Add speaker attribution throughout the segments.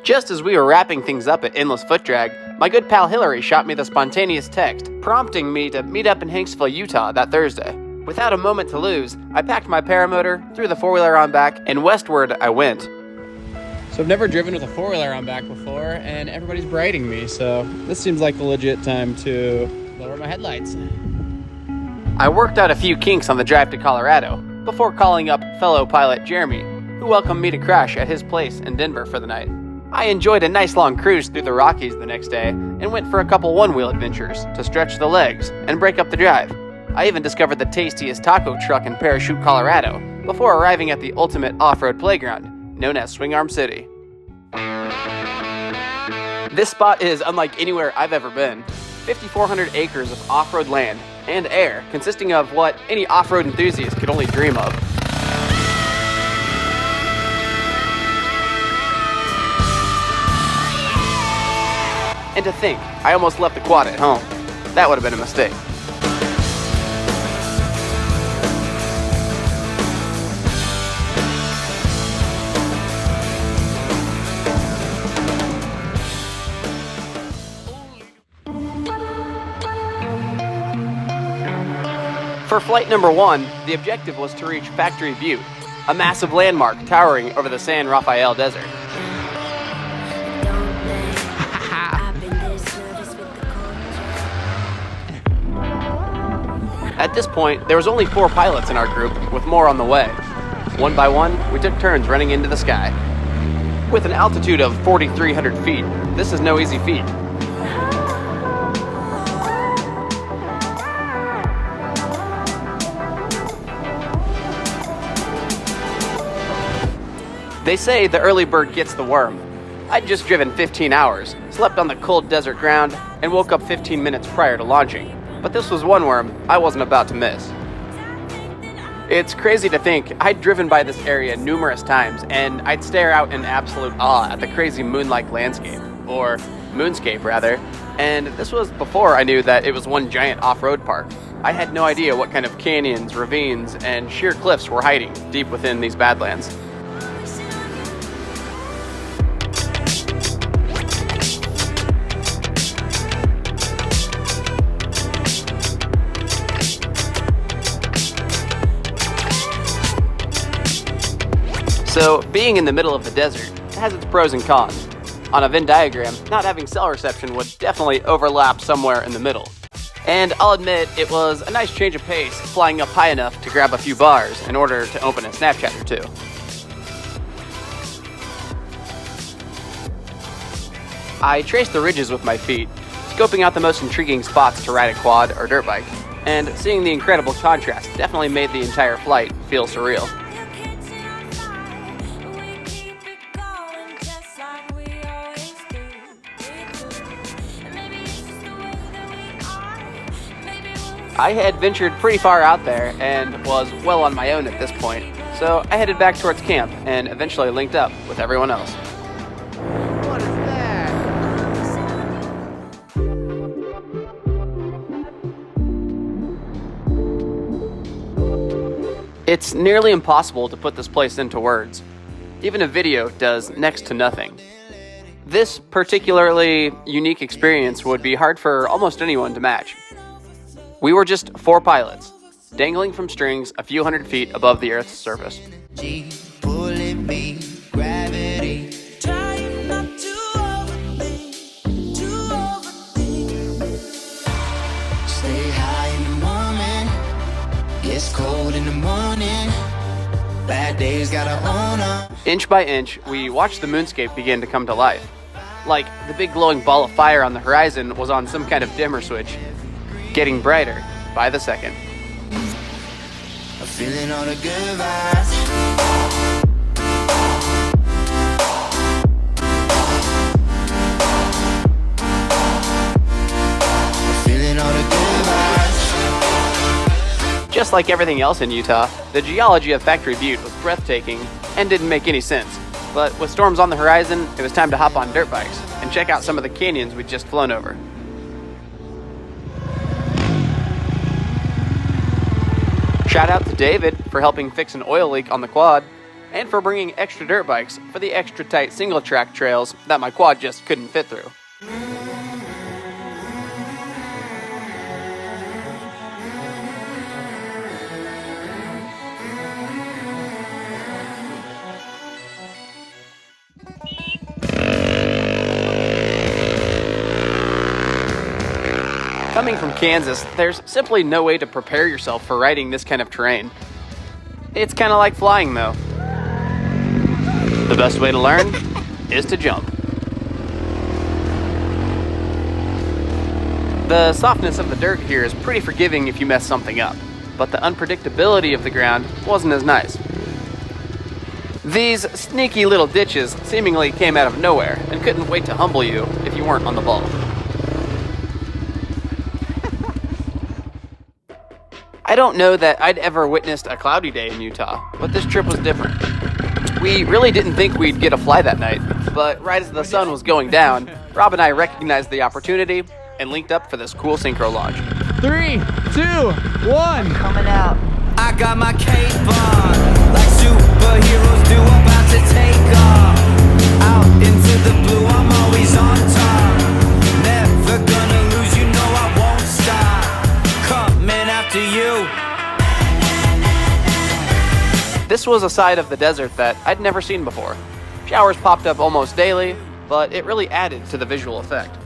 Speaker 1: Just as we were wrapping things up at Endless Foot Drag, my good pal Hillary shot me the spontaneous text, prompting me to meet up in Hanksville, Utah that Thursday. Without a moment to lose, I packed my paramotor, threw the four-wheeler on back, and westward I went. So I've never driven with a four-wheeler on back before, and everybody's berating me, so this seems like the legit time to lower my headlights. I worked out a few kinks on the drive to Colorado, before calling up fellow pilot Jeremy, who welcomed me to crash at his place in Denver for the night. I enjoyed a nice long cruise through the Rockies the next day, and went for a couple one-wheel adventures to stretch the legs and break up the drive. I even discovered the tastiest taco truck in Parachute, Colorado, before arriving at the ultimate off-road playground, known as Swingarm City. This spot is unlike anywhere I've ever been. 5,400 acres of off-road land and air, consisting of what any off-road enthusiast could only dream of. And to think, I almost left the quad at home. That would have been a mistake. For flight number 1, the objective was to reach Factory Butte, a massive landmark towering over the San Rafael Desert. At this point, there was only 4 pilots in our group, with more on the way. One by one, we took turns running into the sky. With an altitude of 4,300 feet, this is no easy feat. They say the early bird gets the worm. I'd just driven 15 hours, slept on the cold desert ground, and woke up 15 minutes prior to launching. But this was one worm I wasn't about to miss. It's crazy to think I'd driven by this area numerous times, and I'd stare out in absolute awe at the crazy moon-like landscape, or moonscape rather, and this was before I knew that it was one giant off-road park. I had no idea what kind of canyons, ravines, and sheer cliffs were hiding deep within these badlands. So, being in the middle of the desert has its pros and cons. On a Venn diagram, not having cell reception would definitely overlap somewhere in the middle. And I'll admit, it was a nice change of pace flying up high enough to grab a few bars in order to open a Snapchat or two. I traced the ridges with my feet, scoping out the most intriguing spots to ride a quad or dirt bike, and seeing the incredible contrast definitely made the entire flight feel surreal. I had ventured pretty far out there and was well on my own at this point, so I headed back towards camp and eventually linked up with everyone else. What is that? It's nearly impossible to put this place into words. Even a video does next to nothing. This particularly unique experience would be hard for almost anyone to match. We were just 4 pilots, dangling from strings a few hundred feet above the Earth's surface. Inch by inch, we watched the moonscape begin to come to life. Like the big glowing ball of fire on the horizon was on some kind of dimmer switch, getting brighter by the second. I'm feeling all the good vibes. I'm feeling all the good vibes. Just like everything else in Utah, the geology of Factory Butte was breathtaking and didn't make any sense. But with storms on the horizon, it was time to hop on dirt bikes and check out some of the canyons we'd just flown over. Shout out to David for helping fix an oil leak on the quad, and for bringing extra dirt bikes for the extra tight single track trails that my quad just couldn't fit through. Coming from Kansas, there's simply no way to prepare yourself for riding this kind of terrain. It's kind of like flying, though. The best way to learn is to jump. The softness of the dirt here is pretty forgiving if you mess something up, but the unpredictability of the ground wasn't as nice. These sneaky little ditches seemingly came out of nowhere and couldn't wait to humble you if you weren't on the ball. I don't know that I'd ever witnessed a cloudy day in Utah, but this trip was different. We really didn't think we'd get a fly that night, but right as the sun was going down, Rob and I recognized the opportunity and linked up for this cool synchro launch.
Speaker 2: 3, 2, 1.
Speaker 3: Coming out.
Speaker 4: I got my cape on, like superheroes do, about to take off. Out into the blue, I'm always on top. Never gonna lose, you know I won't stop. Coming after you.
Speaker 1: This was a side of the desert that I'd never seen before. Showers popped up almost daily, but it really added to the visual effect.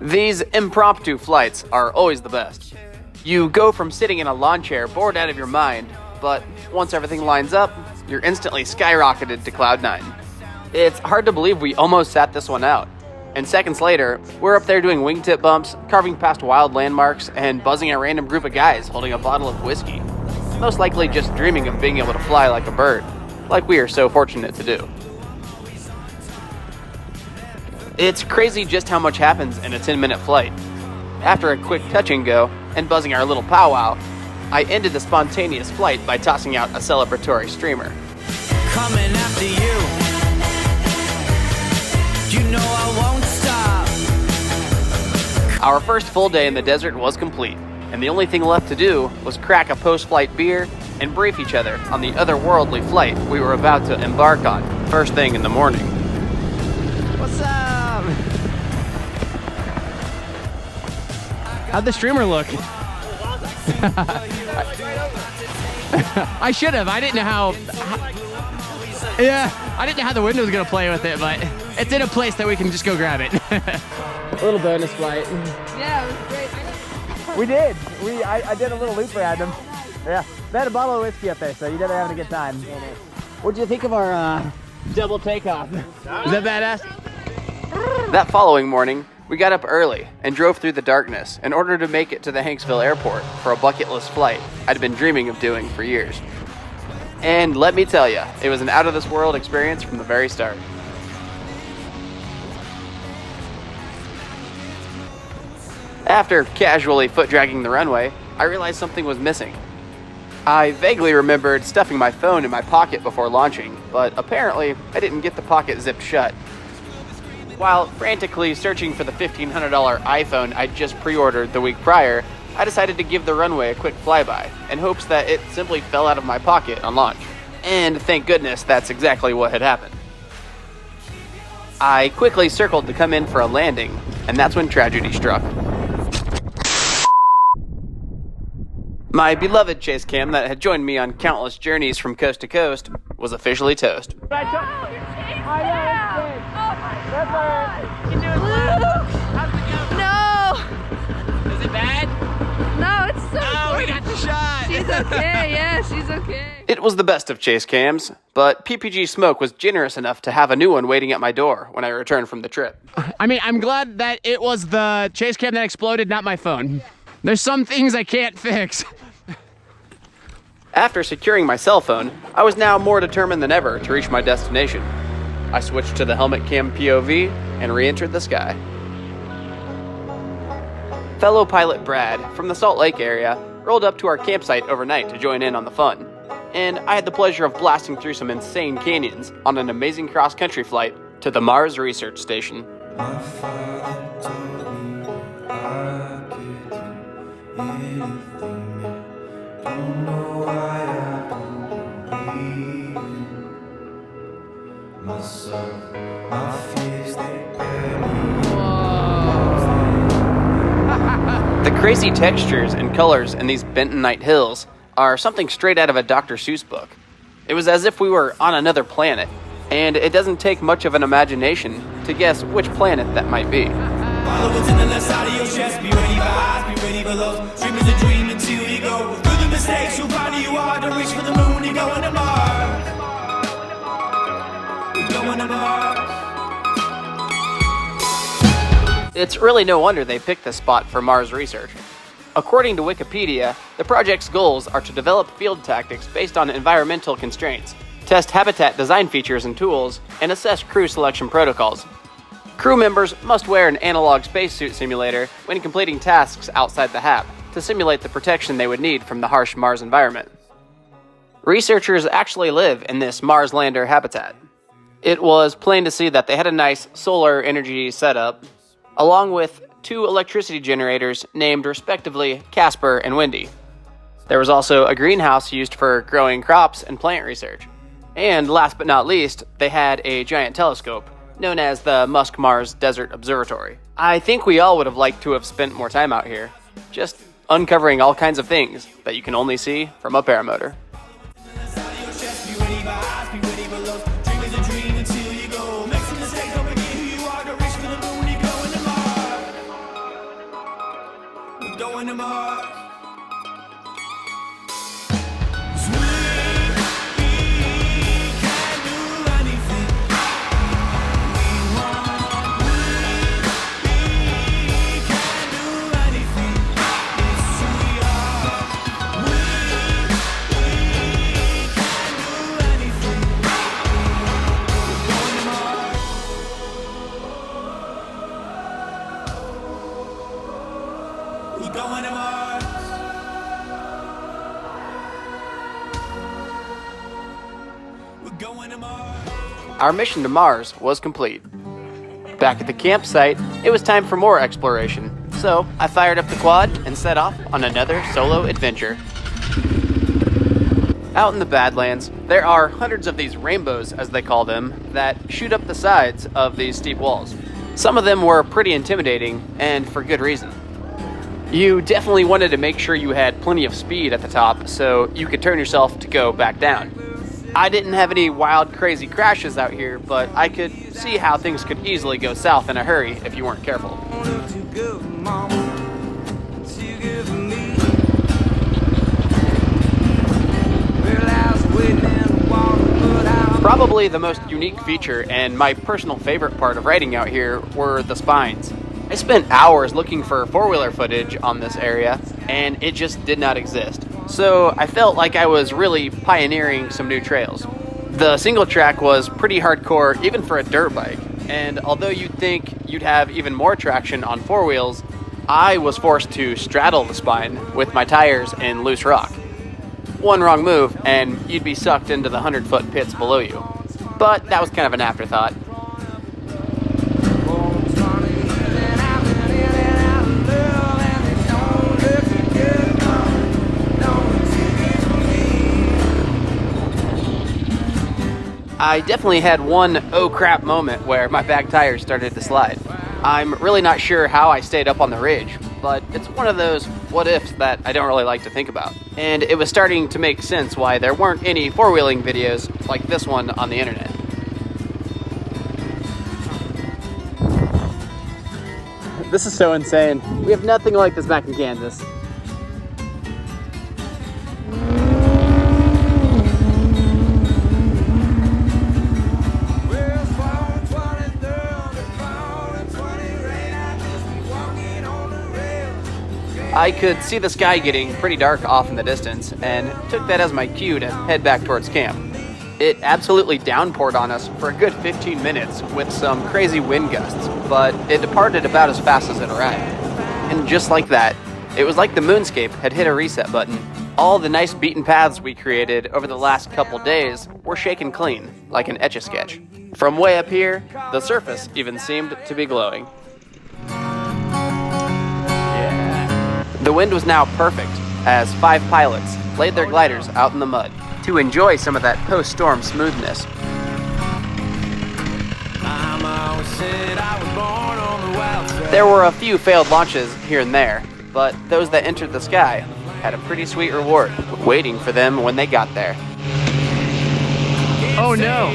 Speaker 1: These impromptu flights are always the best. You go from sitting in a lawn chair bored out of your mind, but once everything lines up, you're instantly skyrocketed to cloud 9. It's hard to believe we almost sat this one out. And seconds later, we're up there doing wingtip bumps, carving past wild landmarks, and buzzing a random group of guys holding a bottle of whiskey. Most likely just dreaming of being able to fly like a bird, like we are so fortunate to do. It's crazy just how much happens in a 10-minute flight. After a quick touch and go, and buzzing our little Pow-Wow, I ended the spontaneous flight by tossing out a celebratory streamer.
Speaker 4: Coming after you. You know I won't stop.
Speaker 1: Our first full day in the desert was complete, and the only thing left to do was crack a post-flight beer and brief each other on the otherworldly flight we were about to embark on first thing in the morning.
Speaker 2: What's up? How'd the streamer look? I should have. I didn't know how. Yeah, I didn't know how the wind was gonna play with it, but it's in a place that we can just go grab it. A little bonus flight.
Speaker 3: Yeah, it was great.
Speaker 2: We did. I did a little loop around them. Yeah, they had a bottle of whiskey up there, so you know they're having a good time. What'd you think of our double takeoff? Is that badass?
Speaker 1: That following morning, we got up early and drove through the darkness in order to make it to the Hanksville airport for a bucket list flight I'd been dreaming of doing for years. And let me tell you, it was an out-of-this-world experience from the very start. After casually foot-dragging the runway, I realized something was missing. I vaguely remembered stuffing my phone in my pocket before launching, but apparently I didn't get the pocket zipped shut. While frantically searching for the $1,500 iPhone I'd just pre-ordered the week prior, I decided to give the runway a quick flyby in hopes that it simply fell out of my pocket on launch. And thank goodness that's exactly what had happened. I quickly circled to come in for a landing, and that's when tragedy struck. My beloved chase cam that had joined me on countless journeys from coast to coast was officially toast.
Speaker 3: No!
Speaker 2: Is it bad?
Speaker 3: No, it's so
Speaker 2: Oh, we got the shot!
Speaker 3: She's okay, yeah, she's okay.
Speaker 1: It was the best of chase cams, but PPG Smoke was generous enough to have a new one waiting at my door when I returned from the trip.
Speaker 2: I mean, I'm glad that it was the chase cam that exploded, not my phone. There's some things I can't fix.
Speaker 1: After securing my cell phone, I was now more determined than ever to reach my destination. I switched to the helmet cam POV and re-entered the sky. Fellow pilot Brad from the Salt Lake area rolled up to our campsite overnight to join in on the fun, and I had the pleasure of blasting through some insane canyons on an amazing cross-country flight to the Mars Research Station.
Speaker 4: My father told me I could do anything. Don't know why I don't believe.
Speaker 1: The crazy textures and colors in these bentonite hills are something straight out of a Dr. Seuss book. It was as if we were on another planet, and it doesn't take much of an imagination to guess which planet that might be.
Speaker 4: Follow what's in the left side of your chest. Be ready for highs, be ready for lows. Dream is a dream until you go through the mistakes. You'll find who you are. Don't reach for the moon. You're going to Mars. You're going to Mars.
Speaker 1: It's really no wonder they picked this spot for Mars research. According to Wikipedia, the project's goals are to develop field tactics based on environmental constraints, test habitat design features and tools, and assess crew selection protocols. Crew members must wear an analog spacesuit simulator when completing tasks outside the HAP to simulate the protection they would need from the harsh Mars environment. Researchers actually live in this Mars lander habitat. It was plain to see that they had a nice solar energy setup, along with 2 electricity generators named respectively Casper and Windy. There was also a greenhouse used for growing crops and plant research. And last but not least, they had a giant telescope, known as the Musk Mars Desert Observatory. I think we all would have liked to have spent more time out here, just uncovering all kinds of things that you can only see from a paramotor.
Speaker 4: Going to Mars. Going to Mars. We're going to Mars.
Speaker 1: Our mission to Mars was complete. Back at the campsite, it was time for more exploration, so I fired up the quad and set off on another solo adventure. Out in the Badlands, there are hundreds of these rainbows, as they call them, that shoot up the sides of these steep walls. Some of them were pretty intimidating, and for good reason. You definitely wanted to make sure you had plenty of speed at the top so you could turn yourself to go back down. I didn't have any wild, crazy crashes out here, but I could see how things could easily go south in a hurry if you weren't careful. Probably the most unique feature and my personal favorite part of riding out here were the spines. I spent hours looking for four-wheeler footage on this area, and it just did not exist. So I felt like I was really pioneering some new trails. The single track was pretty hardcore even for a dirt bike, and although you'd think you'd have even more traction on four wheels, I was forced to straddle the spine with my tires in loose rock. One wrong move, and you'd be sucked into the 100-foot pits below you. But that was kind of an afterthought. I definitely had one oh crap moment where my back tires started to slide. I'm really not sure how I stayed up on the ridge, but it's one of those what ifs that I don't really like to think about. And it was starting to make sense why there weren't any four-wheeling videos like this one on the internet. This is so insane. We have nothing like this back in Kansas. I could see the sky getting pretty dark off in the distance, and took that as my cue to head back towards camp. It absolutely downpoured on us for a good 15 minutes with some crazy wind gusts, but it departed about as fast as it arrived. And just like that, it was like the moonscape had hit a reset button. All the nice beaten paths we created over the last couple days were shaken clean, like an Etch-a-Sketch. From way up here, the surface even seemed to be glowing. The wind was now perfect, as 5 pilots laid their gliders out in the mud to enjoy some of that post-storm smoothness.
Speaker 4: said I was born on the wild side.
Speaker 1: There were a few failed launches here and there, but those that entered the sky had a pretty sweet reward waiting for them when they got there.
Speaker 2: Oh no!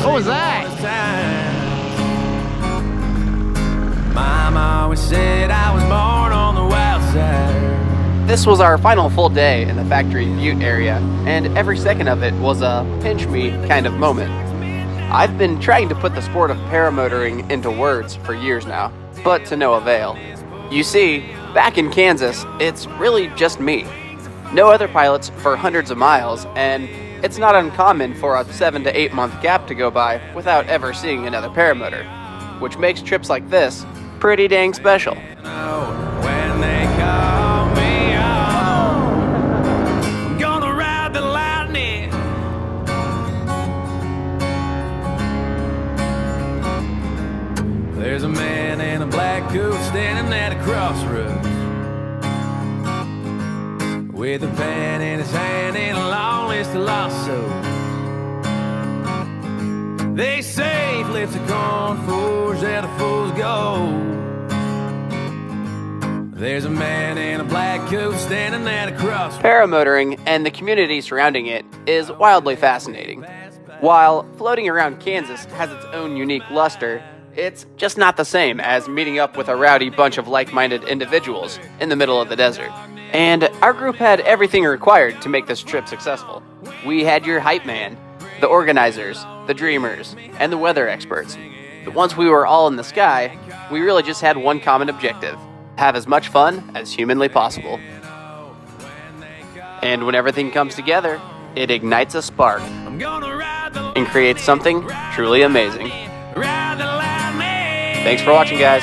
Speaker 2: What was that?
Speaker 4: Mama always said I was born on the wild side.
Speaker 1: This was our final full day in the Factory Butte area, and every second of it was a pinch me kind of moment. I've been trying to put the sport of paramotoring into words for years now, but to no avail. You see, back in Kansas, it's really just me. No other pilots for hundreds of miles, and it's not uncommon for a 7 to 8 month gap to go by without ever seeing another paramotor, which makes trips like this pretty dang special.
Speaker 4: When they call me home, I'm gonna ride the lightning. There's a man in a black coat standing at a crossroads with a pen in his hand and a long list of lost souls. They say if left the corn forge that a fool's gold. There's a man in a black coat standing at a crossroads.
Speaker 1: Paramotoring and the community surrounding it is wildly fascinating. While floating around Kansas has its own unique luster, it's just not the same as meeting up with a rowdy bunch of like-minded individuals in the middle of the desert. And our group had everything required to make this trip successful. We had your hype man, the organizers, the dreamers, and the weather experts. But once we were all in the sky, we really just had one common objective: have as much fun as humanly possible. And when everything comes together, it ignites a spark and creates something truly amazing. Thanks for watching, guys.